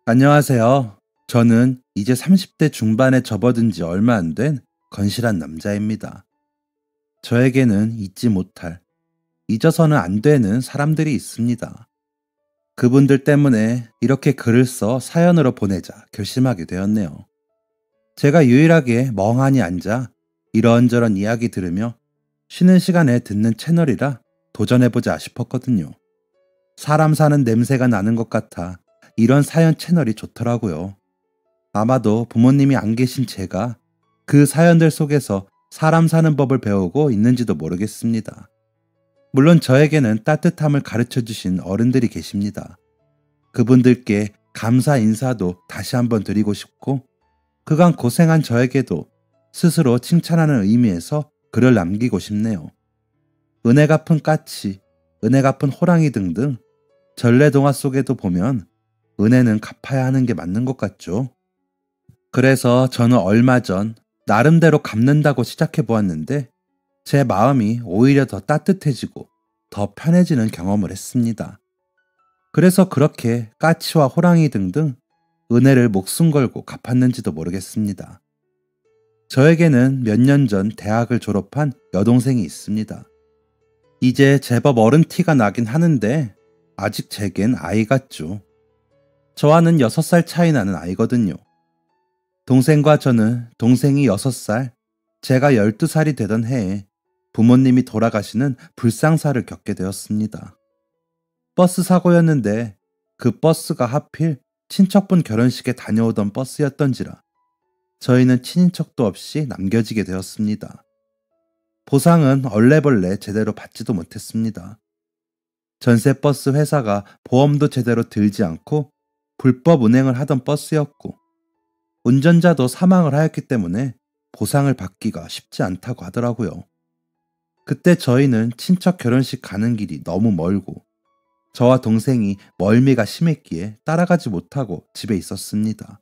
안녕하세요. 저는 이제 30대 중반에 접어든 지 얼마 안 된 건실한 남자입니다. 저에게는 잊지 못할, 잊어서는 안 되는 사람들이 있습니다. 그분들 때문에 이렇게 글을 써 사연으로 보내자 결심하게 되었네요. 제가 유일하게 멍하니 앉아 이런저런 이야기 들으며 쉬는 시간에 듣는 채널이라 도전해보자 싶었거든요. 사람 사는 냄새가 나는 것 같아 이런 사연 채널이 좋더라고요. 아마도 부모님이 안 계신 제가 그 사연들 속에서 사람 사는 법을 배우고 있는지도 모르겠습니다. 물론 저에게는 따뜻함을 가르쳐 주신 어른들이 계십니다. 그분들께 감사 인사도 다시 한번 드리고 싶고, 그간 고생한 저에게도 스스로 칭찬하는 의미에서 글을 남기고 싶네요. 은혜 갚은 까치, 은혜 갚은 호랑이 등등 전래동화 속에도 보면 은혜는 갚아야 하는 게 맞는 것 같죠. 그래서 저는 얼마 전 나름대로 갚는다고 시작해 보았는데 제 마음이 오히려 더 따뜻해지고 더 편해지는 경험을 했습니다. 그래서 그렇게 까치와 호랑이 등등 은혜를 목숨 걸고 갚았는지도 모르겠습니다. 저에게는 몇 년 전 대학을 졸업한 여동생이 있습니다. 이제 제법 어른 티가 나긴 하는데 아직 제겐 아이 같죠. 저와는 6살 차이 나는 아이거든요. 동생과 저는 동생이 6살, 제가 12살이 되던 해에 부모님이 돌아가시는 불상사를 겪게 되었습니다. 버스 사고였는데 그 버스가 하필 친척분 결혼식에 다녀오던 버스였던지라 저희는 친인척도 없이 남겨지게 되었습니다. 보상은 얼레벌레 제대로 받지도 못했습니다. 전세버스 회사가 보험도 제대로 들지 않고 불법 운행을 하던 버스였고 운전자도 사망을 하였기 때문에 보상을 받기가 쉽지 않다고 하더라고요. 그때 저희는 친척 결혼식 가는 길이 너무 멀고 저와 동생이 멀미가 심했기에 따라가지 못하고 집에 있었습니다.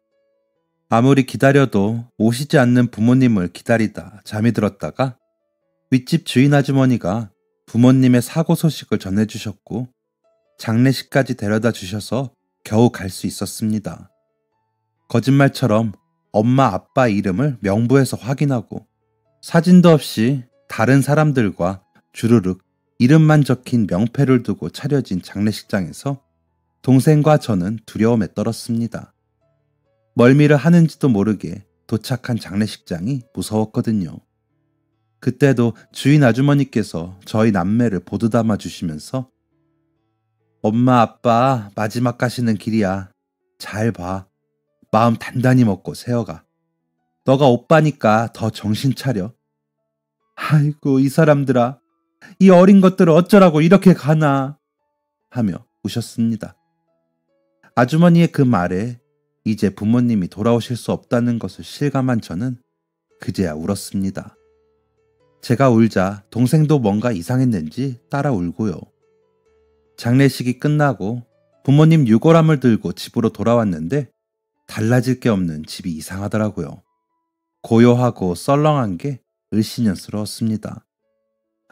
아무리 기다려도 오시지 않는 부모님을 기다리다 잠이 들었다가 윗집 주인 아주머니가 부모님의 사고 소식을 전해주셨고 장례식까지 데려다 주셔서 겨우 갈 수 있었습니다. 거짓말처럼 엄마 아빠 이름을 명부에서 확인하고 사진도 없이 다른 사람들과 주르륵 이름만 적힌 명패를 두고 차려진 장례식장에서 동생과 저는 두려움에 떨었습니다. 멀미를 하는지도 모르게 도착한 장례식장이 무서웠거든요. 그때도 주인 아주머니께서 저희 남매를 보드담아 주시면서 엄마 아빠 마지막 가시는 길이야. 잘 봐. 마음 단단히 먹고 세어가. 너가 오빠니까 더 정신 차려. 아이고 이 사람들아. 이 어린 것들을 어쩌라고 이렇게 가나. 하며 우셨습니다. 아주머니의 그 말에 이제 부모님이 돌아오실 수 없다는 것을 실감한 저는 그제야 울었습니다. 제가 울자 동생도 뭔가 이상했는지 따라 울고요. 장례식이 끝나고 부모님 유골함을 들고 집으로 돌아왔는데 달라질 게 없는 집이 이상하더라고요. 고요하고 썰렁한 게 을씨년스러웠습니다.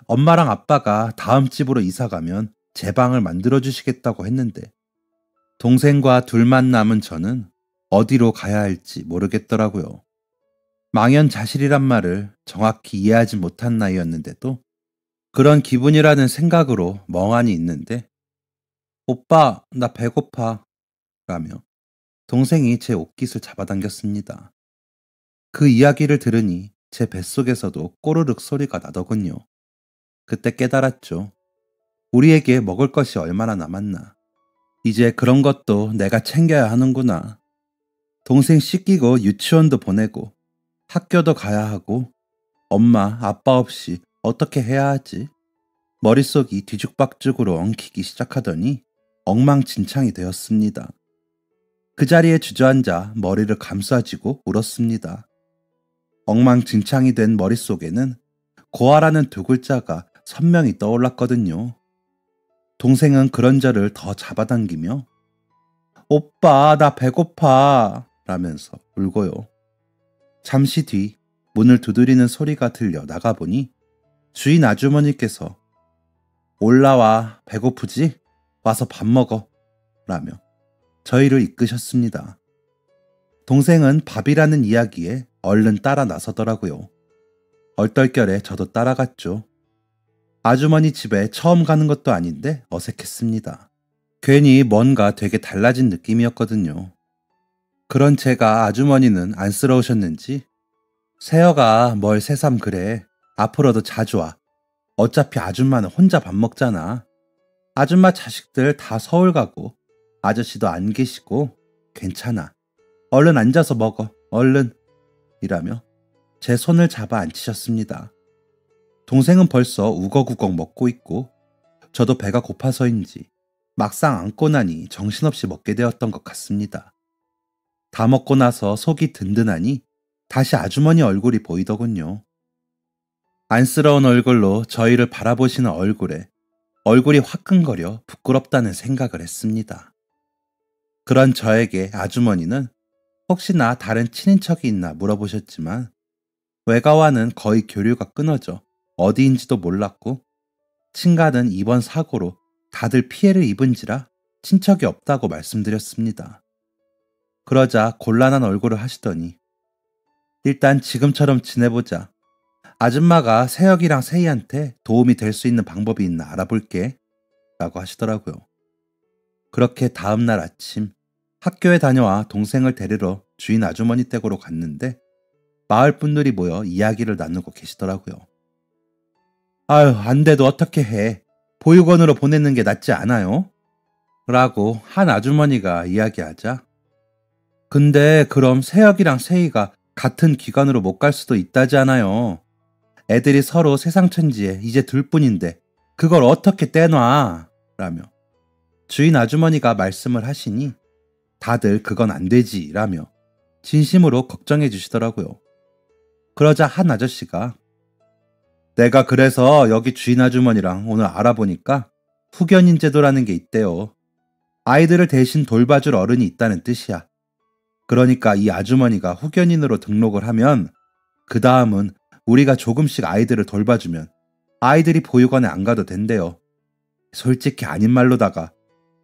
엄마랑 아빠가 다음 집으로 이사가면 제 방을 만들어주시겠다고 했는데 동생과 둘만 남은 저는 어디로 가야 할지 모르겠더라고요. 망연자실이란 말을 정확히 이해하지 못한 나이였는데도 그런 기분이라는 생각으로 멍하니 있는데 오빠 나 배고파 라며 동생이 제 옷깃을 잡아당겼습니다. 그 이야기를 들으니 제 뱃속에서도 꼬르륵 소리가 나더군요. 그때 깨달았죠. 우리에게 먹을 것이 얼마나 남았나. 이제 그런 것도 내가 챙겨야 하는구나. 동생 씻기고 유치원도 보내고 학교도 가야 하고 엄마 아빠 없이 어떻게 해야 하지? 머릿속이 뒤죽박죽으로 엉키기 시작하더니 엉망진창이 되었습니다. 그 자리에 주저앉아 머리를 감싸쥐고 울었습니다. 엉망진창이 된 머릿속에는 고아라는 두 글자가 선명히 떠올랐거든요. 동생은 그런 저를 더 잡아당기며 오빠 나 배고파 라면서 울고요. 잠시 뒤 문을 두드리는 소리가 들려 나가보니 주인 아주머니께서 올라와 배고프지? 와서 밥 먹어 라며 저희를 이끄셨습니다. 동생은 밥이라는 이야기에 얼른 따라 나서더라고요. 얼떨결에 저도 따라갔죠. 아주머니 집에 처음 가는 것도 아닌데 어색했습니다. 괜히 뭔가 되게 달라진 느낌이었거든요. 그런 제가 아주머니는 안쓰러우셨는지 새여가 뭘 새삼 그래. 앞으로도 자주 와. 어차피 아줌마는 혼자 밥 먹잖아. 아줌마 자식들 다 서울 가고 아저씨도 안 계시고 괜찮아. 얼른 앉아서 먹어. 얼른. 이라며 제 손을 잡아 앉히셨습니다. 동생은 벌써 우걱우걱 먹고 있고 저도 배가 고파서인지 막상 앉고 나니 정신없이 먹게 되었던 것 같습니다. 다 먹고 나서 속이 든든하니 다시 아주머니 얼굴이 보이더군요. 안쓰러운 얼굴로 저희를 바라보시는 얼굴이 화끈거려 부끄럽다는 생각을 했습니다. 그런 저에게 아주머니는 혹시나 다른 친인척이 있나 물어보셨지만 외가와는 거의 교류가 끊어져 어디인지도 몰랐고 친가는 이번 사고로 다들 피해를 입은지라 친척이 없다고 말씀드렸습니다. 그러자 곤란한 얼굴을 하시더니 일단 지금처럼 지내보자. 아줌마가 새혁이랑 세희한테 도움이 될 수 있는 방법이 있나 알아볼게 라고 하시더라고요. 그렇게 다음날 아침 학교에 다녀와 동생을 데리러 주인 아주머니 댁으로 갔는데 마을 분들이 모여 이야기를 나누고 계시더라고요. 아유, 안 돼도 어떻게 해. 보육원으로 보내는 게 낫지 않아요? 라고 한 아주머니가 이야기하자 근데 그럼 새혁이랑 세희가 같은 기관으로 못 갈 수도 있다잖아요. 애들이 서로 세상천지에 이제 둘뿐인데 그걸 어떻게 떼놔? 라며 주인 아주머니가 말씀을 하시니 다들 그건 안 되지 라며 진심으로 걱정해 주시더라고요. 그러자 한 아저씨가 내가 그래서 여기 주인 아주머니랑 오늘 알아보니까 후견인 제도라는 게 있대요. 아이들을 대신 돌봐줄 어른이 있다는 뜻이야. 그러니까 이 아주머니가 후견인으로 등록을 하면 그 다음은 우리가 조금씩 아이들을 돌봐주면 아이들이 보육원에 안 가도 된대요. 솔직히 아닌 말로다가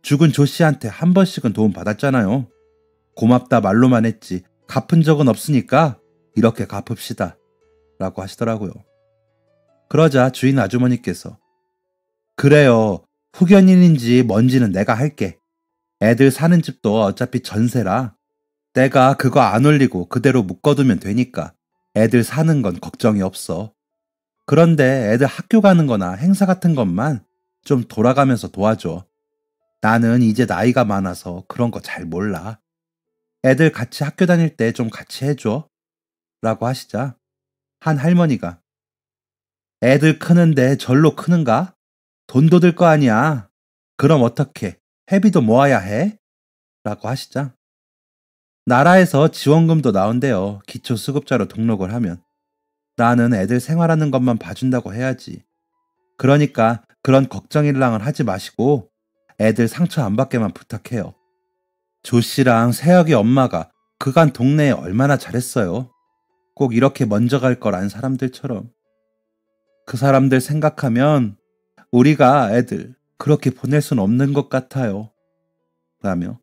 죽은 조 씨한테 한 번씩은 도움 받았잖아요. 고맙다 말로만 했지 갚은 적은 없으니까 이렇게 갚읍시다 라고 하시더라고요. 그러자 주인 아주머니께서 그래요. 후견인인지 뭔지는 내가 할게. 애들 사는 집도 어차피 전세라 내가 그거 안 올리고 그대로 묶어두면 되니까 애들 사는 건 걱정이 없어. 그런데 애들 학교 가는 거나 행사 같은 것만 좀 돌아가면서 도와줘. 나는 이제 나이가 많아서 그런 거 잘 몰라. 애들 같이 학교 다닐 때 좀 같이 해줘. 라고 하시자 한 할머니가 애들 크는데 절로 크는가? 돈도 들 거 아니야. 그럼 어떻게 회비도 모아야 해? 라고 하시자 나라에서 지원금도 나온대요. 기초수급자로 등록을 하면. 나는 애들 생활하는 것만 봐준다고 해야지. 그러니까 그런 걱정일랑을 하지 마시고 애들 상처 안 받게만 부탁해요. 조 씨랑 세혁이 엄마가 그간 동네에 얼마나 잘했어요. 꼭 이렇게 먼저 갈 걸 안 사람들처럼. 그 사람들 생각하면 우리가 애들 그렇게 보낼 순 없는 것 같아요. 라며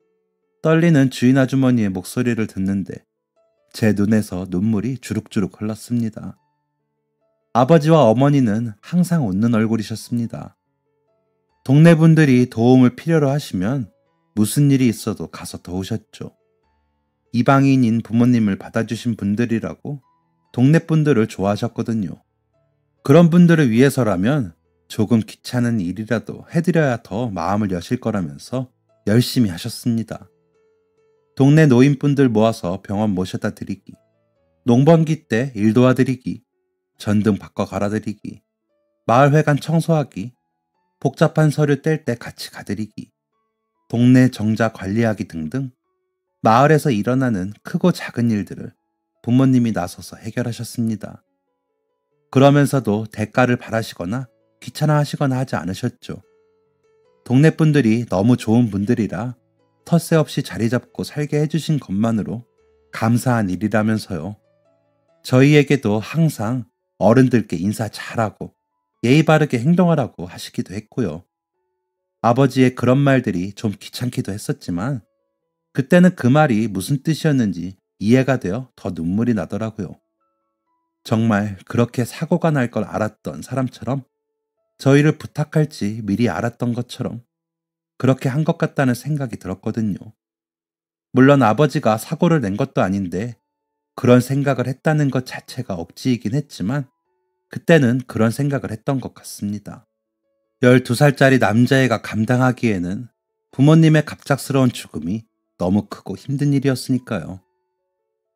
떨리는 주인 아주머니의 목소리를 듣는데 제 눈에서 눈물이 주룩주룩 흘렀습니다. 아버지와 어머니는 항상 웃는 얼굴이셨습니다. 동네 분들이 도움을 필요로 하시면 무슨 일이 있어도 가서 도우셨죠. 이방인인 부모님을 받아주신 분들이라고 동네 분들을 좋아하셨거든요. 그런 분들을 위해서라면 조금 귀찮은 일이라도 해드려야 더 마음을 여실 거라면서 열심히 하셨습니다. 동네 노인분들 모아서 병원 모셔다 드리기, 농번기 때 일 도와드리기, 전등 바꿔 갈아드리기, 마을회관 청소하기, 복잡한 서류 뗄 때 같이 가드리기, 동네 정자 관리하기 등등 마을에서 일어나는 크고 작은 일들을 부모님이 나서서 해결하셨습니다. 그러면서도 대가를 바라시거나 귀찮아하시거나 하지 않으셨죠. 동네 분들이 너무 좋은 분들이라 텃세 없이 자리 잡고 살게 해주신 것만으로 감사한 일이라면서요. 저희에게도 항상 어른들께 인사 잘하고 예의 바르게 행동하라고 하시기도 했고요. 아버지의 그런 말들이 좀 귀찮기도 했었지만 그때는 그 말이 무슨 뜻이었는지 이해가 되어 더 눈물이 나더라고요. 정말 그렇게 사고가 날 걸 알았던 사람처럼 저희를 부탁할지 미리 알았던 것처럼 그렇게 한 것 같다는 생각이 들었거든요. 물론 아버지가 사고를 낸 것도 아닌데 그런 생각을 했다는 것 자체가 억지이긴 했지만 그때는 그런 생각을 했던 것 같습니다. 12살짜리 남자애가 감당하기에는 부모님의 갑작스러운 죽음이 너무 크고 힘든 일이었으니까요.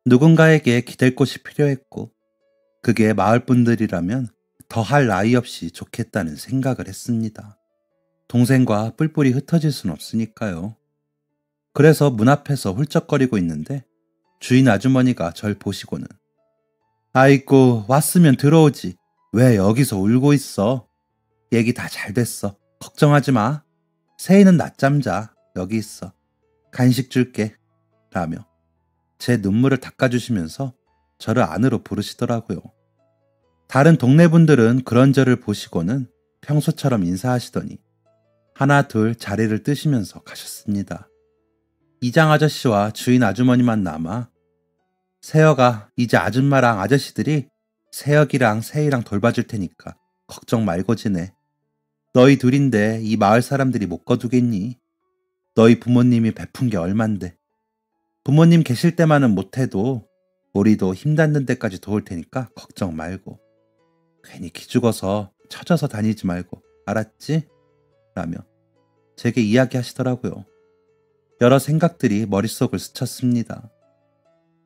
누군가에게 기댈 곳이 필요했고 그게 마을 분들이라면 더할 나위 없이 좋겠다는 생각을 했습니다. 동생과 뿔뿔이 흩어질 순 없으니까요. 그래서 문 앞에서 훌쩍거리고 있는데 주인 아주머니가 절 보시고는 아이고 왔으면 들어오지. 왜 여기서 울고 있어? 얘기 다 잘 됐어. 걱정하지 마. 세이는 낮잠 자. 여기 있어. 간식 줄게. 라며 제 눈물을 닦아주시면서 저를 안으로 부르시더라고요. 다른 동네 분들은 그런 저를 보시고는 평소처럼 인사하시더니 하나 둘 자리를 뜨시면서 가셨습니다. 이장 아저씨와 주인 아주머니만 남아 세혁아 이제 아줌마랑 아저씨들이 세혁이랑 세이랑 돌봐줄 테니까 걱정 말고 지내. 너희 둘인데 이 마을 사람들이 못 거두겠니? 너희 부모님이 베푼 게 얼만데. 부모님 계실 때만은 못해도 우리도 힘닿는 데까지 도울 테니까 걱정 말고. 괜히 기죽어서 처져서 다니지 말고 알았지? 라며 제게 이야기하시더라고요. 여러 생각들이 머릿속을 스쳤습니다.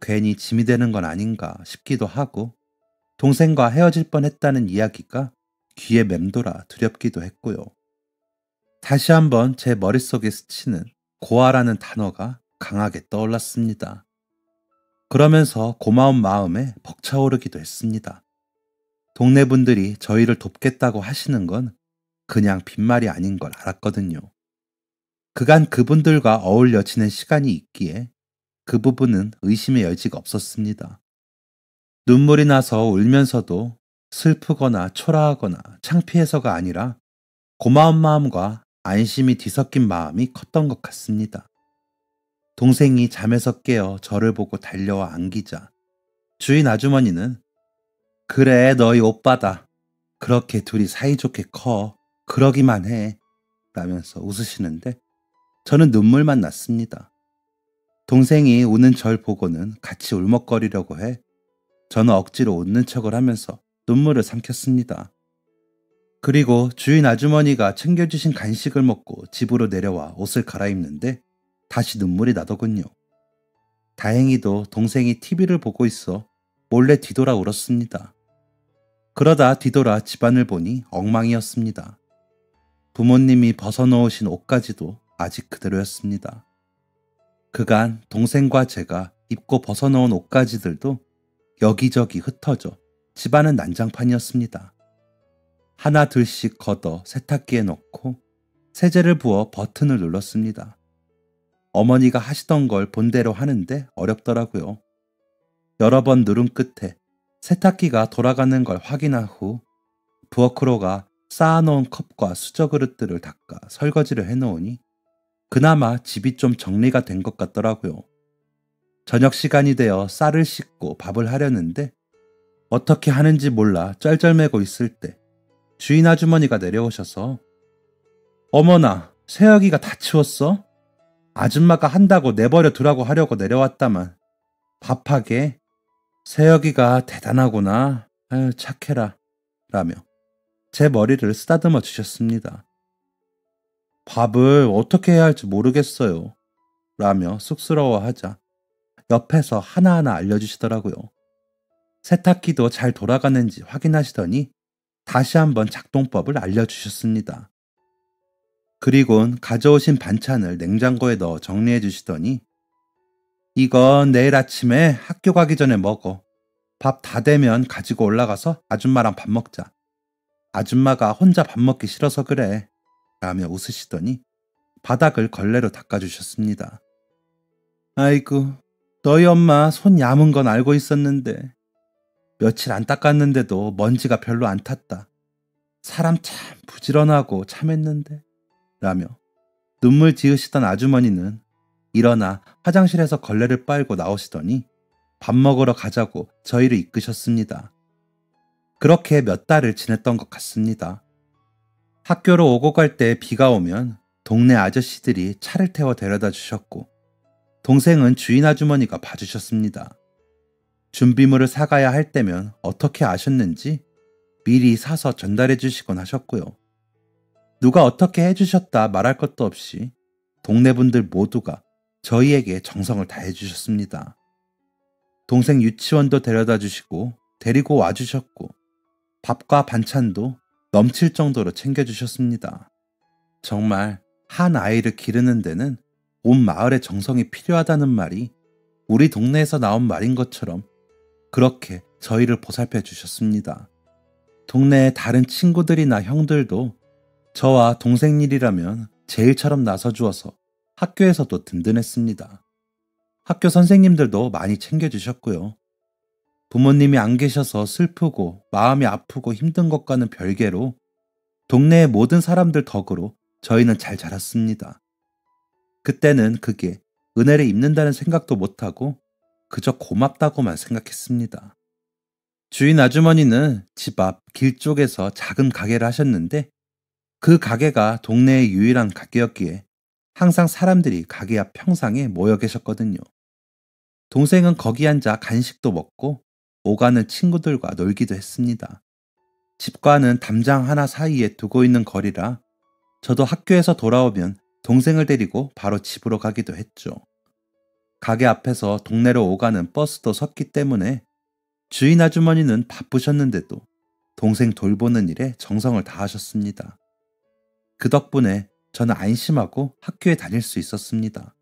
괜히 짐이 되는 건 아닌가 싶기도 하고 동생과 헤어질 뻔했다는 이야기가 귀에 맴돌아 두렵기도 했고요. 다시 한번 제 머릿속에 스치는 고아라는 단어가 강하게 떠올랐습니다. 그러면서 고마운 마음에 벅차오르기도 했습니다. 동네 분들이 저희를 돕겠다고 하시는 건 그냥 빈말이 아닌 걸 알았거든요. 그간 그분들과 어울려 지낸 시간이 있기에 그 부분은 의심의 여지가 없었습니다. 눈물이 나서 울면서도 슬프거나 초라하거나 창피해서가 아니라 고마운 마음과 안심이 뒤섞인 마음이 컸던 것 같습니다. 동생이 잠에서 깨어 저를 보고 달려와 안기자 주인 아주머니는 그래 너희 오빠다. 그렇게 둘이 사이좋게 커. 그러기만 해. 라면서 웃으시는데 저는 눈물만 났습니다. 동생이 우는 절 보고는 같이 울먹거리려고 해 저는 억지로 웃는 척을 하면서 눈물을 삼켰습니다. 그리고 주인 아주머니가 챙겨주신 간식을 먹고 집으로 내려와 옷을 갈아입는데 다시 눈물이 나더군요. 다행히도 동생이 TV를 보고 있어 몰래 뒤돌아 울었습니다. 그러다 뒤돌아 집안을 보니 엉망이었습니다. 부모님이 벗어놓으신 옷까지도 아직 그대로였습니다. 그간 동생과 제가 입고 벗어놓은 옷가지들도 여기저기 흩어져 집안은 난장판이었습니다. 하나 둘씩 걷어 세탁기에 넣고 세제를 부어 버튼을 눌렀습니다. 어머니가 하시던 걸 본대로 하는데 어렵더라고요. 여러 번 누른 끝에 세탁기가 돌아가는 걸 확인한 후 부엌으로가 쌓아놓은 컵과 수저그릇들을 닦아 설거지를 해놓으니 그나마 집이 좀 정리가 된 것 같더라고요. 저녁 시간이 되어 쌀을 씻고 밥을 하려는데 어떻게 하는지 몰라 쩔쩔매고 있을 때 주인 아주머니가 내려오셔서 어머나 세혁이가 다 치웠어? 아줌마가 한다고 내버려 두라고 하려고 내려왔다만 밥하게 세혁이가 대단하구나. 아유 착해라. 라며 제 머리를 쓰다듬어 주셨습니다. 밥을 어떻게 해야 할지 모르겠어요. 라며 쑥스러워하자 옆에서 하나하나 알려주시더라고요. 세탁기도 잘 돌아가는지 확인하시더니 다시 한번 작동법을 알려주셨습니다. 그리곤 가져오신 반찬을 냉장고에 넣어 정리해 주시더니 이건 내일 아침에 학교 가기 전에 먹어. 밥 다 되면 가지고 올라가서 아줌마랑 밥 먹자. 아줌마가 혼자 밥 먹기 싫어서 그래. 라며 웃으시더니 바닥을 걸레로 닦아주셨습니다. 아이고, 너희 엄마 손 얇은 건 알고 있었는데 며칠 안 닦았는데도 먼지가 별로 안 탔다. 사람 참 부지런하고 참했는데. 라며 눈물 지으시던 아주머니는 일어나 화장실에서 걸레를 빨고 나오시더니 밥 먹으러 가자고 저희를 이끄셨습니다. 그렇게 몇 달을 지냈던 것 같습니다. 학교로 오고 갈 때 비가 오면 동네 아저씨들이 차를 태워 데려다 주셨고, 동생은 주인 아주머니가 봐주셨습니다. 준비물을 사가야 할 때면 어떻게 아셨는지 미리 사서 전달해 주시곤 하셨고요. 누가 어떻게 해주셨다 말할 것도 없이 동네 분들 모두가 저희에게 정성을 다해 주셨습니다. 동생 유치원도 데려다 주시고 데리고 와주셨고, 밥과 반찬도 넘칠 정도로 챙겨주셨습니다. 정말 한 아이를 기르는 데는 온 마을의 정성이 필요하다는 말이 우리 동네에서 나온 말인 것처럼 그렇게 저희를 보살펴 주셨습니다. 동네의 다른 친구들이나 형들도 저와 동생 일이라면 제 일처럼 나서주어서 학교에서도 든든했습니다. 학교 선생님들도 많이 챙겨주셨고요. 부모님이 안 계셔서 슬프고 마음이 아프고 힘든 것과는 별개로 동네의 모든 사람들 덕으로 저희는 잘 자랐습니다. 그때는 그게 은혜를 입는다는 생각도 못하고 그저 고맙다고만 생각했습니다. 주인 아주머니는 집 앞 길 쪽에서 작은 가게를 하셨는데, 그 가게가 동네의 유일한 가게였기에 항상 사람들이 가게 앞 평상에 모여 계셨거든요. 동생은 거기 앉아 간식도 먹고 오가는 친구들과 놀기도 했습니다. 집과는 담장 하나 사이에 두고 있는 거리라 저도 학교에서 돌아오면 동생을 데리고 바로 집으로 가기도 했죠. 가게 앞에서 동네로 오가는 버스도 섰기 때문에 주인 아주머니는 바쁘셨는데도 동생 돌보는 일에 정성을 다하셨습니다. 그 덕분에 저는 안심하고 학교에 다닐 수 있었습니다.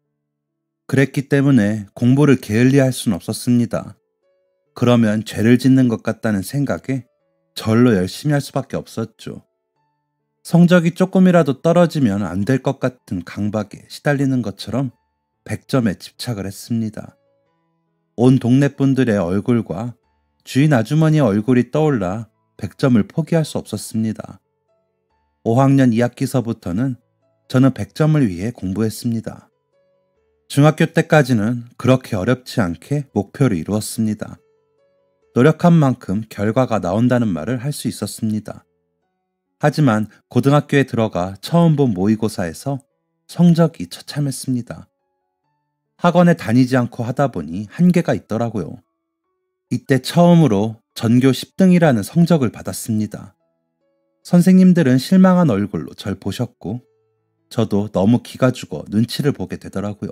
그랬기 때문에 공부를 게을리할 수는 없었습니다. 그러면 죄를 짓는 것 같다는 생각에 절로 열심히 할 수밖에 없었죠. 성적이 조금이라도 떨어지면 안 될 것 같은 강박에 시달리는 것처럼 100점에 집착을 했습니다. 온 동네 분들의 얼굴과 주인 아주머니의 얼굴이 떠올라 100점을 포기할 수 없었습니다. 5학년 2학기서부터는 저는 100점을 위해 공부했습니다. 중학교 때까지는 그렇게 어렵지 않게 목표를 이루었습니다. 노력한 만큼 결과가 나온다는 말을 할 수 있었습니다. 하지만 고등학교에 들어가 처음 본 모의고사에서 성적이 처참했습니다. 학원에 다니지 않고 하다 보니 한계가 있더라고요. 이때 처음으로 전교 10등이라는 성적을 받았습니다. 선생님들은 실망한 얼굴로 절 보셨고, 저도 너무 기가 죽어 눈치를 보게 되더라고요.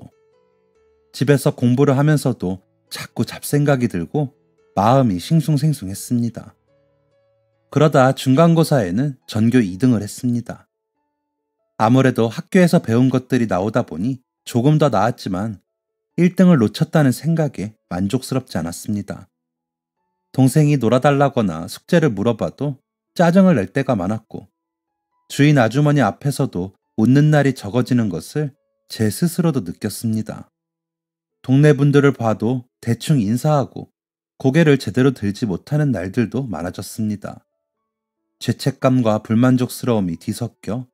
집에서 공부를 하면서도 자꾸 잡생각이 들고 마음이 싱숭생숭했습니다. 그러다 중간고사에는 전교 2등을 했습니다. 아무래도 학교에서 배운 것들이 나오다 보니 조금 더 나았지만 1등을 놓쳤다는 생각에 만족스럽지 않았습니다. 동생이 놀아달라거나 숙제를 물어봐도 짜증을 낼 때가 많았고, 주인 아주머니 앞에서도 웃는 날이 적어지는 것을 제 스스로도 느꼈습니다. 동네 분들을 봐도 대충 인사하고 고개를 제대로 들지 못하는 날들도 많아졌습니다. 죄책감과 불만족스러움이 뒤섞여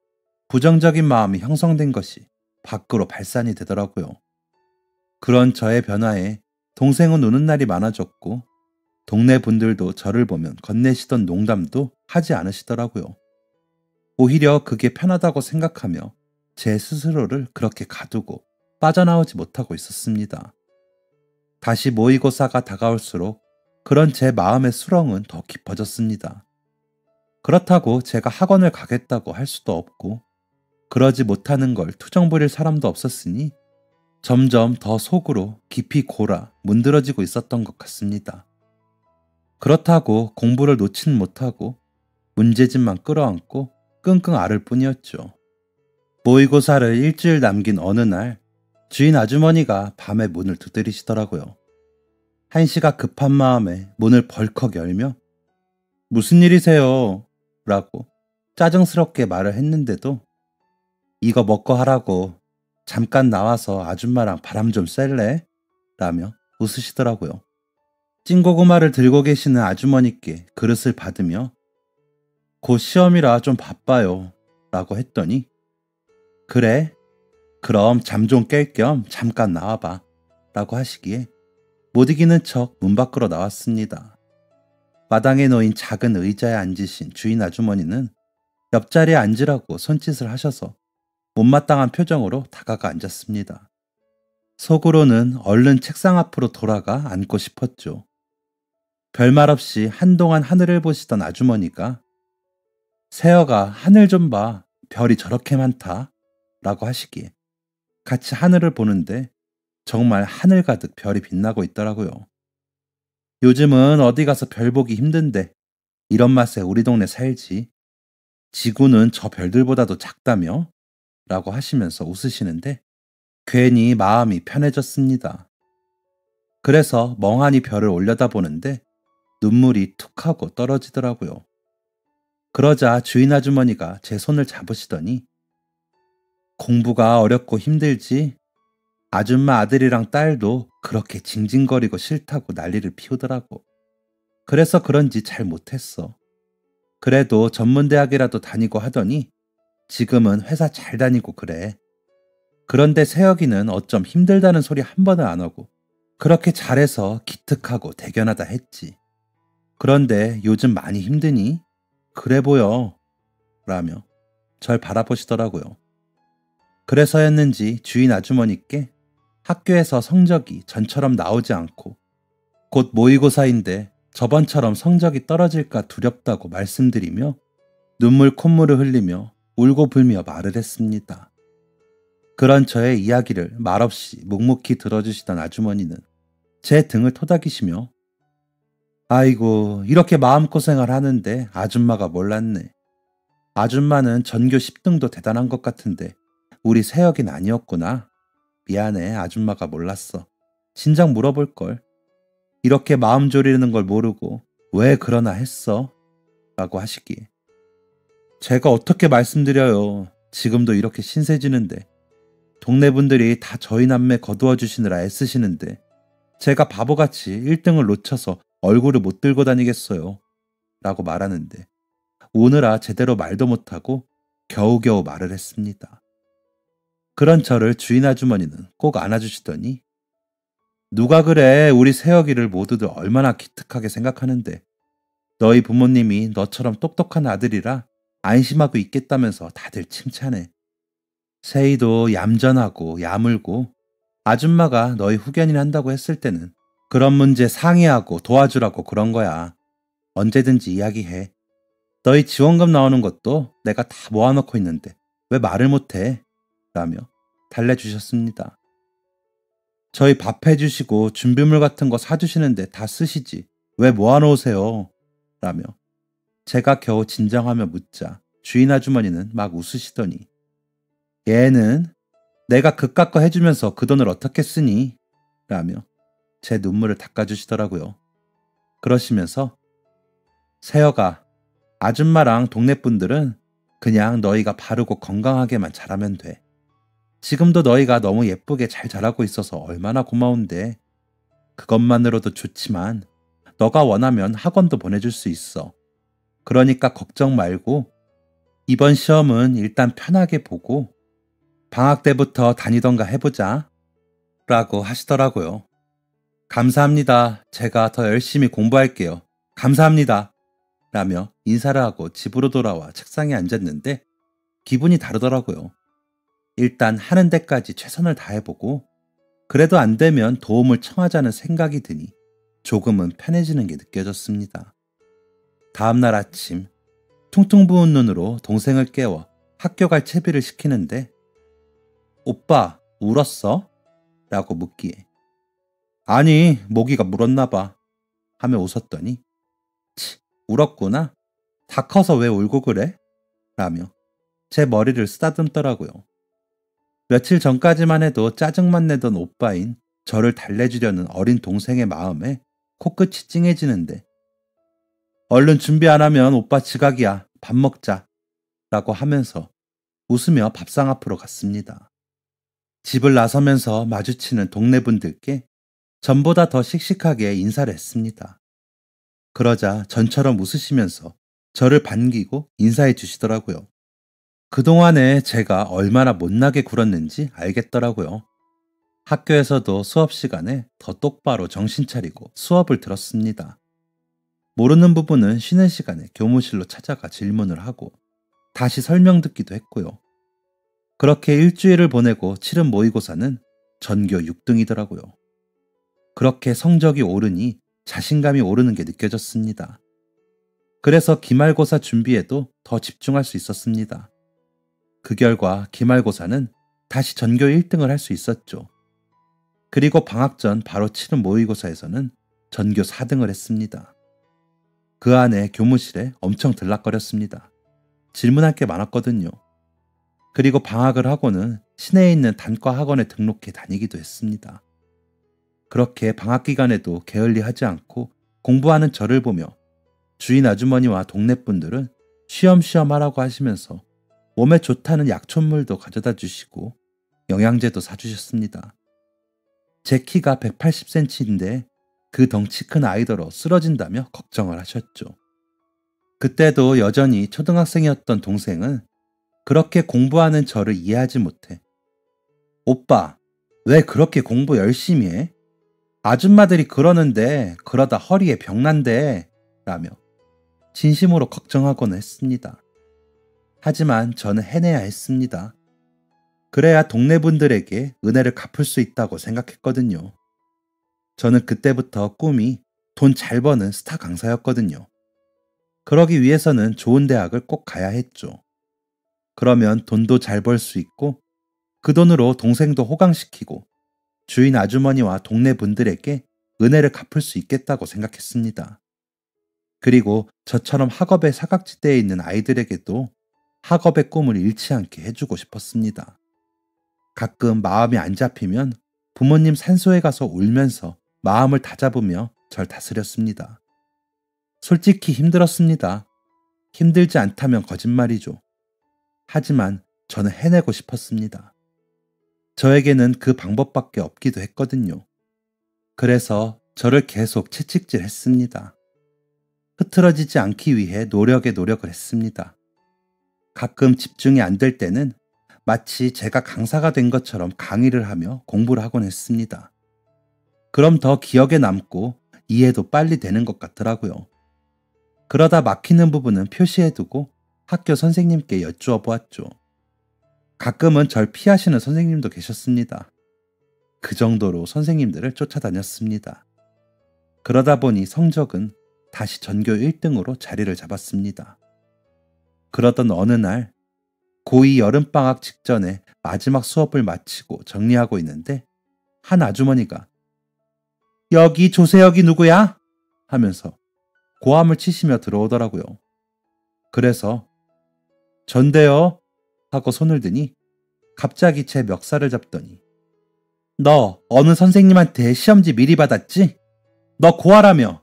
부정적인 마음이 형성된 것이 밖으로 발산이 되더라고요. 그런 저의 변화에 동생은 우는 날이 많아졌고, 동네 분들도 저를 보면 건네시던 농담도 하지 않으시더라고요. 오히려 그게 편하다고 생각하며 제 스스로를 그렇게 가두고 빠져나오지 못하고 있었습니다. 다시 모의고사가 다가올수록 그런 제 마음의 수렁은 더 깊어졌습니다. 그렇다고 제가 학원을 가겠다고 할 수도 없고, 그러지 못하는 걸 투정 부릴 사람도 없었으니 점점 더 속으로 깊이 골아 문드러지고 있었던 것 같습니다. 그렇다고 공부를 놓지는 못하고 문제집만 끌어안고 끙끙 앓을 뿐이었죠. 모의고사를 일주일 남긴 어느 날 주인 아주머니가 밤에 문을 두드리시더라고요. 한시가 급한 마음에 문을 벌컥 열며 "무슨 일이세요?" 라고 짜증스럽게 말을 했는데도 "이거 먹고 하라고 잠깐 나와서 아줌마랑 바람 좀 쐴래?" 라며 웃으시더라고요. 찐고구마를 들고 계시는 아주머니께 그릇을 받으며 "곧 시험이라 좀 바빠요" 라고 했더니 "그래? 그럼 잠 좀 깰 겸 잠깐 나와봐 라고 하시기에 못 이기는 척 문 밖으로 나왔습니다. 마당에 놓인 작은 의자에 앉으신 주인 아주머니는 옆자리에 앉으라고 손짓을 하셔서 못마땅한 표정으로 다가가 앉았습니다. 속으로는 얼른 책상 앞으로 돌아가 앉고 싶었죠. 별말 없이 한동안 하늘을 보시던 아주머니가 세혁아 하늘 좀 봐. 별이 저렇게 많다. 라고 하시기에 같이 하늘을 보는데 정말 하늘 가득 별이 빛나고 있더라고요. 요즘은 어디 가서 별 보기 힘든데 이런 맛에 우리 동네 살지. 지구는 저 별들보다도 작다며? 라고 하시면서 웃으시는데 괜히 마음이 편해졌습니다. 그래서 멍하니 별을 올려다보는데 눈물이 툭 하고 떨어지더라고요. 그러자 주인 아주머니가 제 손을 잡으시더니 공부가 어렵고 힘들지? 아줌마 아들이랑 딸도 그렇게 징징거리고 싫다고 난리를 피우더라고. 그래서 그런지 잘 못했어. 그래도 전문대학이라도 다니고 하더니 지금은 회사 잘 다니고 그래. 그런데 세혁이는 어쩜 힘들다는 소리 한 번을 안 하고 그렇게 잘해서 기특하고 대견하다 했지. 그런데 요즘 많이 힘드니? 그래 보여. 라며 절 바라보시더라고요. 그래서였는지 주인 아주머니께 학교에서 성적이 전처럼 나오지 않고 곧 모의고사인데 저번처럼 성적이 떨어질까 두렵다고 말씀드리며 눈물 콧물을 흘리며 울고 불며 말을 했습니다. 그런 저의 이야기를 말없이 묵묵히 들어주시던 아주머니는 제 등을 토닥이시며 아이고 이렇게 마음고생을 하는데 아줌마가 몰랐네. 아줌마는 전교 10등도 대단한 것 같은데 우리 세혁이는 아니었구나. 미안해 아줌마가 몰랐어. 진작 물어볼걸. 이렇게 마음 졸이는 걸 모르고 왜 그러나 했어? 라고 하시기에 제가 어떻게 말씀드려요. 지금도 이렇게 신세지는데 동네 분들이 다 저희 남매 거두어 주시느라 애쓰시는데 제가 바보같이 1등을 놓쳐서 얼굴을 못 들고 다니겠어요. 라고 말하는데 우느라 제대로 말도 못하고 겨우겨우 말을 했습니다. 그런 저를 주인 아주머니는 꼭 안아주시더니 누가 그래 우리 세혁이를 모두들 얼마나 기특하게 생각하는데 너희 부모님이 너처럼 똑똑한 아들이라 안심하고 있겠다면서 다들 칭찬해. 세희도 얌전하고 야물고 아줌마가 너희 후견인 한다고 했을 때는 그런 문제 상의하고 도와주라고 그런 거야. 언제든지 이야기해. 너희 지원금 나오는 것도 내가 다 모아놓고 있는데 왜 말을 못해? 라며 달래주셨습니다. 저희 밥 해주시고 준비물 같은 거 사주시는데 다 쓰시지. 왜 모아놓으세요? 라며 제가 겨우 진정하며 묻자 주인 아주머니는 막 웃으시더니 얘는 내가 그깟 거 해주면서 그 돈을 어떻게 쓰니? 라며 제 눈물을 닦아주시더라고요. 그러시면서 세혁아, 아줌마랑 동네 분들은 그냥 너희가 바르고 건강하게만 자라면 돼. 지금도 너희가 너무 예쁘게 잘 자라고 있어서 얼마나 고마운데. 그것만으로도 좋지만 너가 원하면 학원도 보내줄 수 있어. 그러니까 걱정 말고 이번 시험은 일단 편하게 보고 방학 때부터 다니던가 해보자. 라고 하시더라고요. 감사합니다. 제가 더 열심히 공부할게요. 감사합니다. 라며 인사를 하고 집으로 돌아와 책상에 앉았는데 기분이 다르더라고요. 일단 하는 데까지 최선을 다해보고 그래도 안 되면 도움을 청하자는 생각이 드니 조금은 편해지는 게 느껴졌습니다. 다음날 아침 퉁퉁 부은 눈으로 동생을 깨워 학교 갈 채비를 시키는데 오빠 울었어? 라고 묻기에 아니 모기가 물었나 봐 하며 웃었더니 치 울었구나. 다 커서 왜 울고 그래? 라며 제 머리를 쓰다듬더라고요. 며칠 전까지만 해도 짜증만 내던 오빠인 저를 달래주려는 어린 동생의 마음에 코끝이 찡해지는데 얼른 준비 안 하면 오빠 지각이야. 밥 먹자. 라고 하면서 웃으며 밥상 앞으로 갔습니다. 집을 나서면서 마주치는 동네 분들께 전보다 더 씩씩하게 인사를 했습니다. 그러자 전처럼 웃으시면서 저를 반기고 인사해 주시더라고요. 그동안에 제가 얼마나 못나게 굴었는지 알겠더라고요. 학교에서도 수업 시간에 더 똑바로 정신 차리고 수업을 들었습니다. 모르는 부분은 쉬는 시간에 교무실로 찾아가 질문을 하고 다시 설명 듣기도 했고요. 그렇게 일주일을 보내고 치른 모의고사는 전교 6등이더라고요. 그렇게 성적이 오르니 자신감이 오르는 게 느껴졌습니다. 그래서 기말고사 준비에도 더 집중할 수 있었습니다. 그 결과 기말고사는 다시 전교 1등을 할 수 있었죠. 그리고 방학 전 바로 치른 모의고사에서는 전교 4등을 했습니다. 그 안에 교무실에 엄청 들락거렸습니다. 질문할 게 많았거든요. 그리고 방학을 하고는 시내에 있는 단과 학원에 등록해 다니기도 했습니다. 그렇게 방학 기간에도 게을리하지 않고 공부하는 저를 보며 주인 아주머니와 동네 분들은 쉬엄쉬엄 하라고 하시면서 몸에 좋다는 약초물도 가져다 주시고 영양제도 사주셨습니다. 제 키가 180cm인데 그 덩치 큰 아이더러 쓰러진다며 걱정을 하셨죠. 그때도 여전히 초등학생이었던 동생은 그렇게 공부하는 저를 이해하지 못해 오빠, 왜 그렇게 공부 열심히 해? 아줌마들이 그러는데 그러다 허리에 병 난대 라며 진심으로 걱정하곤 했습니다. 하지만 저는 해내야 했습니다. 그래야 동네 분들에게 은혜를 갚을 수 있다고 생각했거든요. 저는 그때부터 꿈이 돈 잘 버는 스타 강사였거든요. 그러기 위해서는 좋은 대학을 꼭 가야 했죠. 그러면 돈도 잘 벌 수 있고 그 돈으로 동생도 호강시키고 주인 아주머니와 동네 분들에게 은혜를 갚을 수 있겠다고 생각했습니다. 그리고 저처럼 학업의 사각지대에 있는 아이들에게도 학업의 꿈을 잃지 않게 해주고 싶었습니다. 가끔 마음이 안 잡히면 부모님 산소에 가서 울면서 마음을 다잡으며 절 다스렸습니다. 솔직히 힘들었습니다. 힘들지 않다면 거짓말이죠. 하지만 저는 해내고 싶었습니다. 저에게는 그 방법밖에 없기도 했거든요. 그래서 저를 계속 채찍질했습니다. 흐트러지지 않기 위해 노력을 했습니다. 가끔 집중이 안 될 때는 마치 제가 강사가 된 것처럼 강의를 하며 공부를 하곤 했습니다. 그럼 더 기억에 남고 이해도 빨리 되는 것 같더라고요. 그러다 막히는 부분은 표시해두고 학교 선생님께 여쭈어 보았죠. 가끔은 절 피하시는 선생님도 계셨습니다. 그 정도로 선생님들을 쫓아다녔습니다. 그러다 보니 성적은 다시 전교 1등으로 자리를 잡았습니다. 그러던 어느 날 고2 여름방학 직전에 마지막 수업을 마치고 정리하고 있는데 한 아주머니가 여기 조세혁이 누구야? 하면서 고함을 치시며 들어오더라고요. 그래서 전데요 하고 손을 드니 갑자기 제 멱살을 잡더니 너 어느 선생님한테 시험지 미리 받았지? 너 고아라며.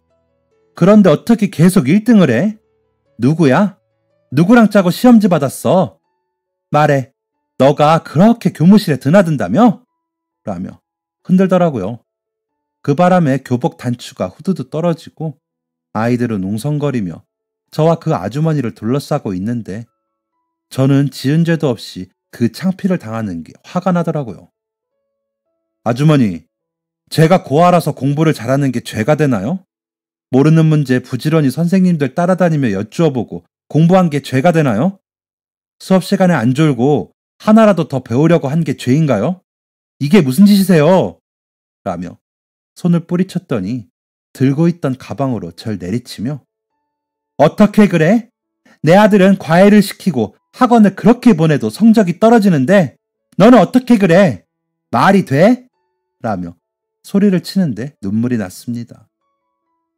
그런데 어떻게 계속 1등을 해? 누구야? 누구랑 짜고 시험지 받았어? 말해. 너가 그렇게 교무실에 드나든다며? 라며 흔들더라고요. 그 바람에 교복 단추가 후두두 떨어지고 아이들은 웅성거리며 저와 그 아주머니를 둘러싸고 있는데 저는 지은 죄도 없이 그 창피를 당하는 게 화가 나더라고요. 아주머니, 제가 고아라서 공부를 잘하는 게 죄가 되나요? 모르는 문제 부지런히 선생님들 따라다니며 여쭈어보고 공부한 게 죄가 되나요? 수업 시간에 안 졸고 하나라도 더 배우려고 한 게 죄인가요? 이게 무슨 짓이세요? 라며 손을 뿌리쳤더니 들고 있던 가방으로 절 내리치며 어떻게 그래? 내 아들은 과외를 시키고 학원을 그렇게 보내도 성적이 떨어지는데 너는 어떻게 그래? 말이 돼? 라며 소리를 치는데 눈물이 났습니다.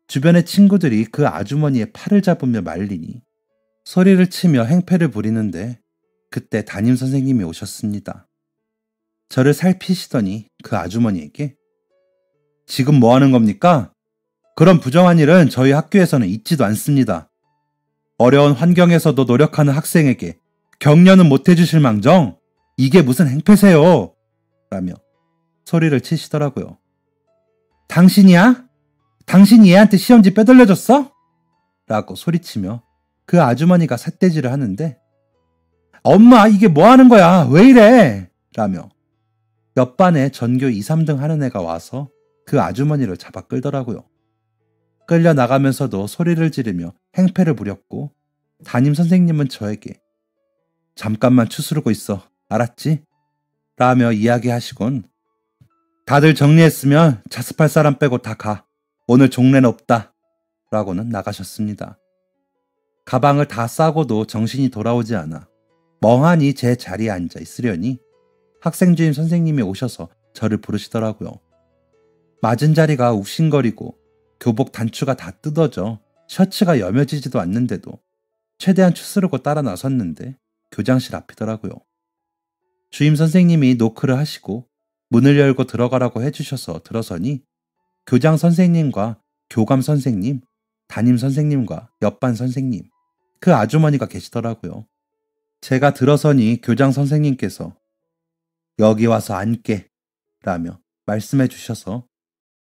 주변의 친구들이 그 아주머니의 팔을 잡으며 말리니 소리를 치며 행패를 부리는데 그때 담임 선생님이 오셨습니다. 저를 살피시더니 그 아주머니에게 지금 뭐 하는 겁니까? 그런 부정한 일은 저희 학교에서는 있지도 않습니다. 어려운 환경에서도 노력하는 학생에게 격려는 못 해주실 망정 이게 무슨 행패세요? 라며 소리를 치시더라고요. 당신이야? 당신이 얘한테 시험지 빼돌려줬어? 라고 소리치며 그 아주머니가 삿대질을 하는데 엄마, 이게 뭐 하는 거야? 왜 이래? 라며 옆반에 전교 2, 3등 하는 애가 와서 그 아주머니를 잡아 끌더라고요. 끌려 나가면서도 소리를 지르며 행패를 부렸고 담임 선생님은 저에게 잠깐만 추스르고 있어. 알았지? 라며 이야기하시곤 다들 정리했으면 자습할 사람 빼고 다 가. 오늘 종례는 없다. 라고는 나가셨습니다. 가방을 다 싸고도 정신이 돌아오지 않아 멍하니 제 자리에 앉아 있으려니 학생주임 선생님이 오셔서 저를 부르시더라고요. 맞은 자리가 욱신거리고 교복 단추가 다 뜯어져 셔츠가 여며지지도 않는데도 최대한 추스르고 따라 나섰는데 교장실 앞이더라고요. 주임 선생님이 노크를 하시고 문을 열고 들어가라고 해주셔서 들어서니 교장 선생님과 교감 선생님, 담임 선생님과 옆반 선생님, 그 아주머니가 계시더라고요. 제가 들어서니 교장 선생님께서 여기 와서 앉게 라며 말씀해 주셔서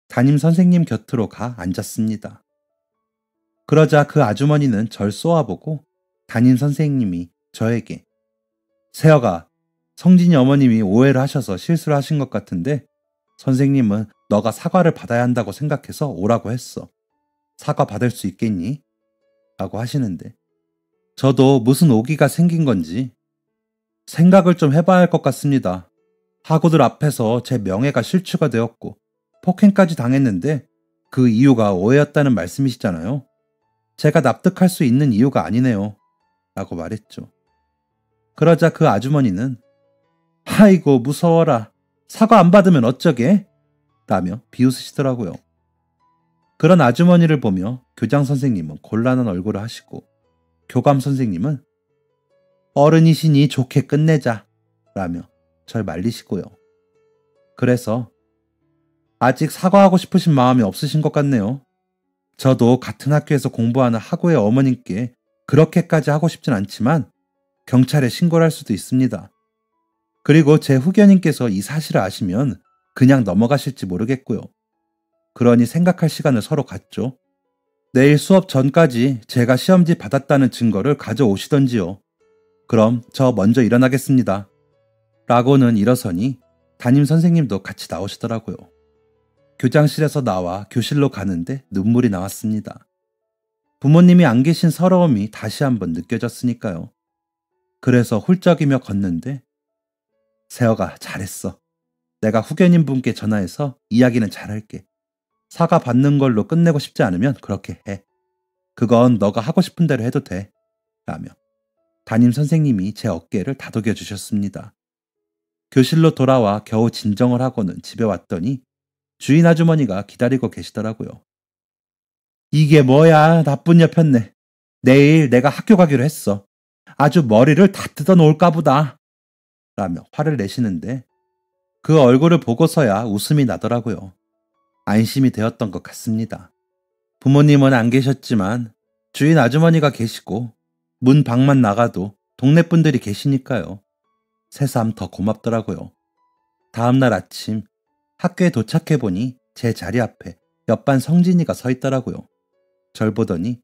담임 선생님 곁으로 가 앉았습니다. 그러자 그 아주머니는 절 쏘아보고 담임 선생님이 저에게 세혁아, 성진이 어머님이 오해를 하셔서 실수를 하신 것 같은데 선생님은 너가 사과를 받아야 한다고 생각해서 오라고 했어. 사과 받을 수 있겠니? 라고 하시는데 저도 무슨 오기가 생긴 건지 생각을 좀 해봐야 할 것 같습니다. 학우들 앞에서 제 명예가 실추가 되었고 폭행까지 당했는데 그 이유가 오해였다는 말씀이시잖아요. 제가 납득할 수 있는 이유가 아니네요. 라고 말했죠. 그러자 그 아주머니는 아이고 무서워라. 사과 안 받으면 어쩌게? 라며 비웃으시더라고요. 그런 아주머니를 보며 교장 선생님은 곤란한 얼굴을 하시고 교감 선생님은 어른이시니 좋게 끝내자 라며 절 말리시고요. 그래서 아직 사과하고 싶으신 마음이 없으신 것 같네요. 저도 같은 학교에서 공부하는 학우의 어머님께 그렇게까지 하고 싶진 않지만 경찰에 신고를 할 수도 있습니다. 그리고 제 후견인께서 이 사실을 아시면 그냥 넘어가실지 모르겠고요. 그러니 생각할 시간을 서로 갖죠. 내일 수업 전까지 제가 시험지 받았다는 증거를 가져오시던지요. 그럼 저 먼저 일어나겠습니다. 라고는 일어서니 담임 선생님도 같이 나오시더라고요. 교장실에서 나와 교실로 가는데 눈물이 나왔습니다. 부모님이 안 계신 서러움이 다시 한번 느껴졌으니까요. 그래서 훌쩍이며 걷는데 세혁아 잘했어. 내가 후견인 분께 전화해서 이야기는 잘할게. 사과 받는 걸로 끝내고 싶지 않으면 그렇게 해. 그건 너가 하고 싶은 대로 해도 돼. 라며 담임 선생님이 제 어깨를 다독여 주셨습니다. 교실로 돌아와 겨우 진정을 하고는 집에 왔더니 주인 아주머니가 기다리고 계시더라고요. 이게 뭐야 나쁜 여편네. 내일 내가 학교 가기로 했어. 아주 머리를 다 뜯어 놓을까 보다. 라며 화를 내시는데 그 얼굴을 보고서야 웃음이 나더라고요. 안심이 되었던 것 같습니다. 부모님은 안 계셨지만 주인 아주머니가 계시고 문 밖만 나가도 동네 분들이 계시니까요. 새삼 더 고맙더라고요. 다음날 아침 학교에 도착해보니 제 자리 앞에 옆반 성진이가 서 있더라고요. 절 보더니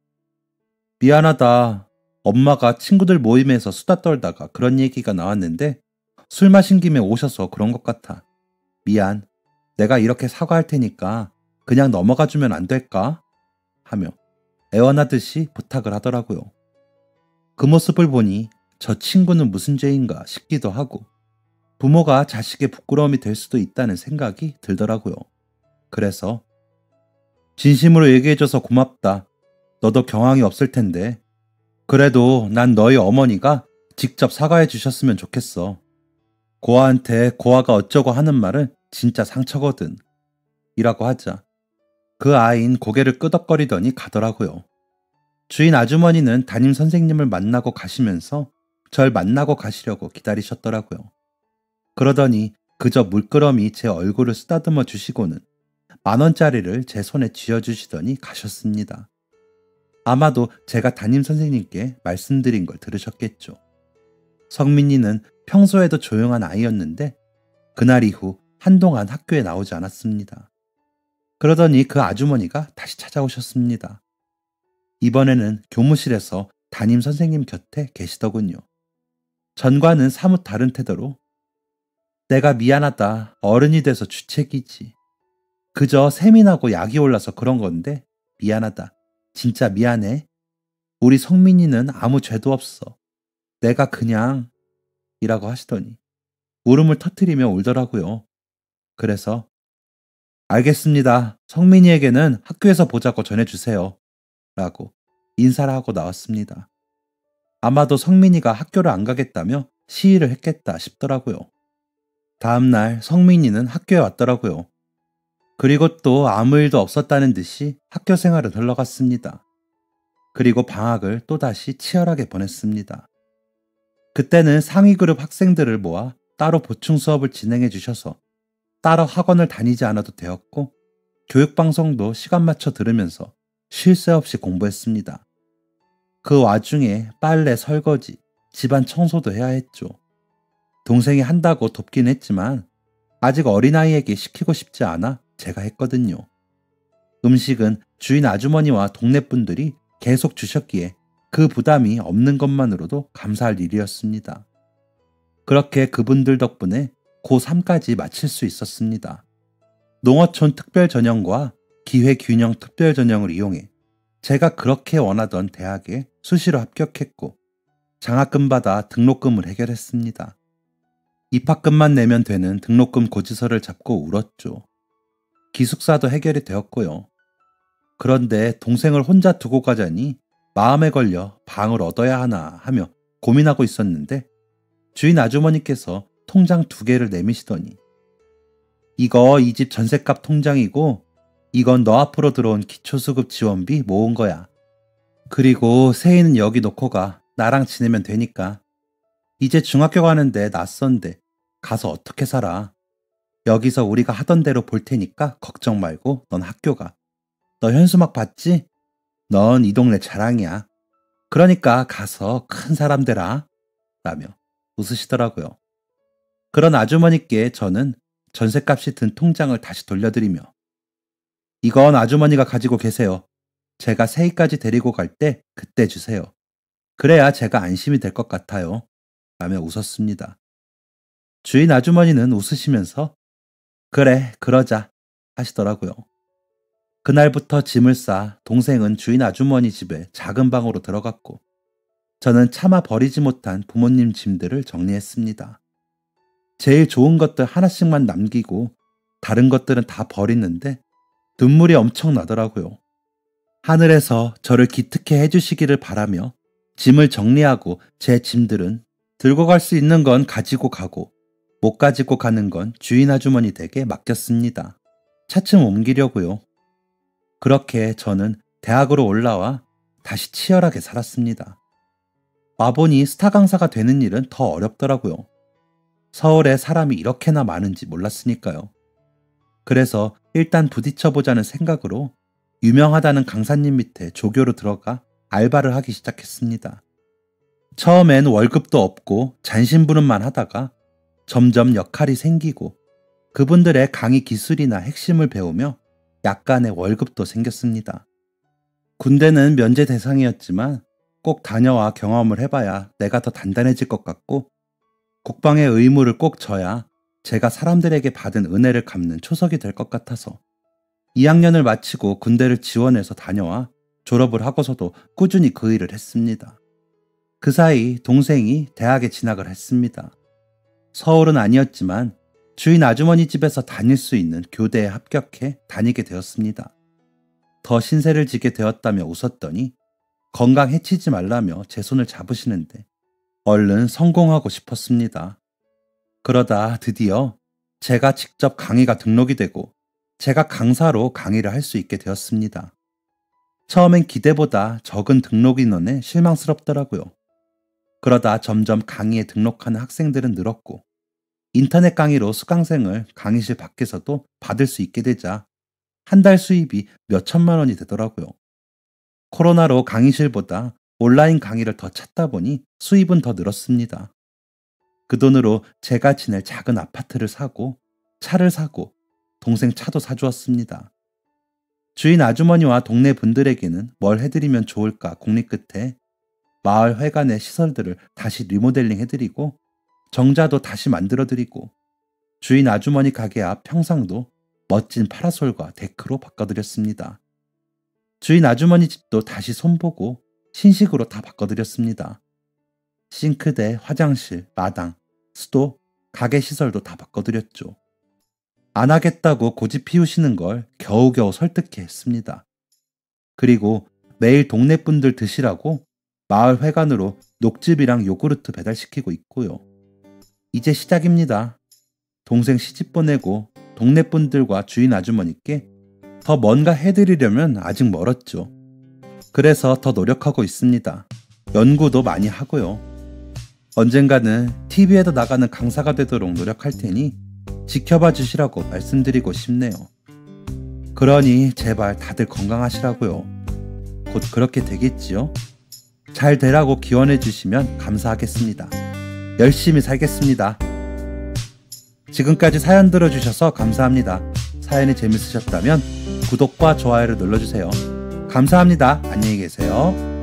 미안하다. 엄마가 친구들 모임에서 수다 떨다가 그런 얘기가 나왔는데 술 마신 김에 오셔서 그런 것 같아. 미안. 내가 이렇게 사과할 테니까 그냥 넘어가 주면 안 될까? 하며 애원하듯이 부탁을 하더라고요. 그 모습을 보니 저 친구는 무슨 죄인가 싶기도 하고 부모가 자식의 부끄러움이 될 수도 있다는 생각이 들더라고요. 그래서 진심으로 얘기해줘서 고맙다. 너도 경황이 없을 텐데 그래도 난 너희 어머니가 직접 사과해 주셨으면 좋겠어. 고아한테 고아가 어쩌고 하는 말은 진짜 상처거든. 이라고 하자 그 아이인 고개를 끄덕거리더니 가더라고요. 주인 아주머니는 담임 선생님을 만나고 가시면서 절 만나고 가시려고 기다리셨더라고요. 그러더니 그저 물끄러미 제 얼굴을 쓰다듬어 주시고는 10,000원짜리를 제 손에 쥐어주시더니 가셨습니다. 아마도 제가 담임 선생님께 말씀드린 걸 들으셨겠죠. 성민이는 평소에도 조용한 아이였는데 그날 이후 한동안 학교에 나오지 않았습니다. 그러더니 그 아주머니가 다시 찾아오셨습니다. 이번에는 교무실에서 담임 선생님 곁에 계시더군요. 전과는 사뭇 다른 태도로 내가 미안하다. 어른이 돼서 주책이지. 그저 셈이 나고 약이 올라서 그런 건데 미안하다. 진짜 미안해. 우리 성민이는 아무 죄도 없어. 내가 그냥 이라고 하시더니 울음을 터뜨리며 울더라고요. 그래서 알겠습니다. 성민이에게는 학교에서 보자고 전해주세요. 라고 인사를 하고 나왔습니다. 아마도 성민이가 학교를 안 가겠다며 시위를 했겠다 싶더라고요. 다음날 성민이는 학교에 왔더라고요. 그리고 또 아무 일도 없었다는 듯이 학교 생활은 흘러갔습니다. 그리고 방학을 또다시 치열하게 보냈습니다. 그때는 상위 그룹 학생들을 모아 따로 보충 수업을 진행해 주셔서 따로 학원을 다니지 않아도 되었고 교육방송도 시간 맞춰 들으면서 쉴 새 없이 공부했습니다. 그 와중에 빨래, 설거지, 집안 청소도 해야 했죠. 동생이 한다고 돕긴 했지만 아직 어린아이에게 시키고 싶지 않아 제가 했거든요. 음식은 주인 아주머니와 동네 분들이 계속 주셨기에 그 부담이 없는 것만으로도 감사할 일이었습니다. 그렇게 그분들 덕분에 고3까지 마칠 수 있었습니다. 농어촌 특별전형과 기회균형 특별전형을 이용해 제가 그렇게 원하던 대학에 수시로 합격했고 장학금 받아 등록금을 해결했습니다. 입학금만 내면 되는 등록금 고지서를 잡고 울었죠. 기숙사도 해결이 되었고요. 그런데 동생을 혼자 두고 가자니 마음에 걸려 방을 얻어야 하나 하며 고민하고 있었는데 주인 아주머니께서 통장 2개를 내미시더니 이거 이 집 전셋값 통장이고 이건 너 앞으로 들어온 기초수급 지원비 모은 거야. 그리고 세이는 여기 놓고 가. 나랑 지내면 되니까. 이제 중학교 가는데 낯선데 가서 어떻게 살아. 여기서 우리가 하던 대로 볼 테니까 걱정 말고 넌 학교 가. 너 현수막 봤지? 넌 이 동네 자랑이야. 그러니까 가서 큰 사람 되라. 라며 웃으시더라고요. 그런 아주머니께 저는 전셋값이 든 통장을 다시 돌려드리며 이건 아주머니가 가지고 계세요. 제가 세이까지 데리고 갈 때 그때 주세요. 그래야 제가 안심이 될 것 같아요. 라며 웃었습니다. 주인 아주머니는 웃으시면서 그래 그러자 하시더라고요. 그날부터 짐을 싸 동생은 주인 아주머니 집에 작은 방으로 들어갔고 저는 차마 버리지 못한 부모님 짐들을 정리했습니다. 제일 좋은 것들 하나씩만 남기고 다른 것들은 다 버리는데 눈물이 엄청 나더라고요. 하늘에서 저를 기특해 해주시기를 바라며 짐을 정리하고 제 짐들은 들고 갈 수 있는 건 가지고 가고 못 가지고 가는 건 주인 아주머니 댁에 맡겼습니다. 차츰 옮기려고요. 그렇게 저는 대학으로 올라와 다시 치열하게 살았습니다. 와보니 스타 강사가 되는 일은 더 어렵더라고요. 서울에 사람이 이렇게나 많은지 몰랐으니까요. 그래서 일단 부딪혀보자는 생각으로 유명하다는 강사님 밑에 조교로 들어가 알바를 하기 시작했습니다. 처음엔 월급도 없고 잔심부름만 하다가 점점 역할이 생기고 그분들의 강의 기술이나 핵심을 배우며 약간의 월급도 생겼습니다. 군대는 면제 대상이었지만 꼭 다녀와 경험을 해봐야 내가 더 단단해질 것 같고 국방의 의무를 꼭 져야 제가 사람들에게 받은 은혜를 갚는 초석이 될 것 같아서 2학년을 마치고 군대를 지원해서 다녀와 졸업을 하고서도 꾸준히 그 일을 했습니다. 그 사이 동생이 대학에 진학을 했습니다. 서울은 아니었지만 주인 아주머니 집에서 다닐 수 있는 교대에 합격해 다니게 되었습니다. 더 신세를 지게 되었다며 웃었더니 건강 해치지 말라며 제 손을 잡으시는데 얼른 성공하고 싶었습니다. 그러다 드디어 제가 직접 강의가 등록이 되고 제가 강사로 강의를 할 수 있게 되었습니다. 처음엔 기대보다 적은 등록 인원에 실망스럽더라고요. 그러다 점점 강의에 등록하는 학생들은 늘었고 인터넷 강의로 수강생을 강의실 밖에서도 받을 수 있게 되자 한 달 수입이 몇 천만 원이 되더라고요. 코로나로 강의실보다 온라인 강의를 더 찾다 보니 수입은 더 늘었습니다. 그 돈으로 제가 지낼 작은 아파트를 사고 차를 사고 동생 차도 사주었습니다. 주인 아주머니와 동네 분들에게는 뭘 해드리면 좋을까 고민 끝에 마을 회관의 시설들을 다시 리모델링 해드리고 정자도 다시 만들어드리고 주인 아주머니 가게 앞 평상도 멋진 파라솔과 데크로 바꿔드렸습니다. 주인 아주머니 집도 다시 손보고 신식으로 다 바꿔드렸습니다. 싱크대, 화장실, 마당, 수도, 가게 시설도 다 바꿔드렸죠. 안 하겠다고 고집 피우시는 걸 겨우겨우 설득해 했습니다. 그리고 매일 동네 분들 드시라고 마을 회관으로 녹즙이랑 요구르트 배달시키고 있고요. 이제 시작입니다. 동생 시집 보내고 동네 분들과 주인 아주머니께 더 뭔가 해드리려면 아직 멀었죠. 그래서 더 노력하고 있습니다. 연구도 많이 하고요. 언젠가는 TV에도 나가는 강사가 되도록 노력할 테니 지켜봐 주시라고 말씀드리고 싶네요. 그러니 제발 다들 건강하시라고요. 곧 그렇게 되겠지요? 잘 되라고 기원해 주시면 감사하겠습니다. 열심히 살겠습니다. 지금까지 사연 들어주셔서 감사합니다. 사연이 재밌으셨다면 구독과 좋아요를 눌러주세요. 감사합니다. 안녕히 계세요.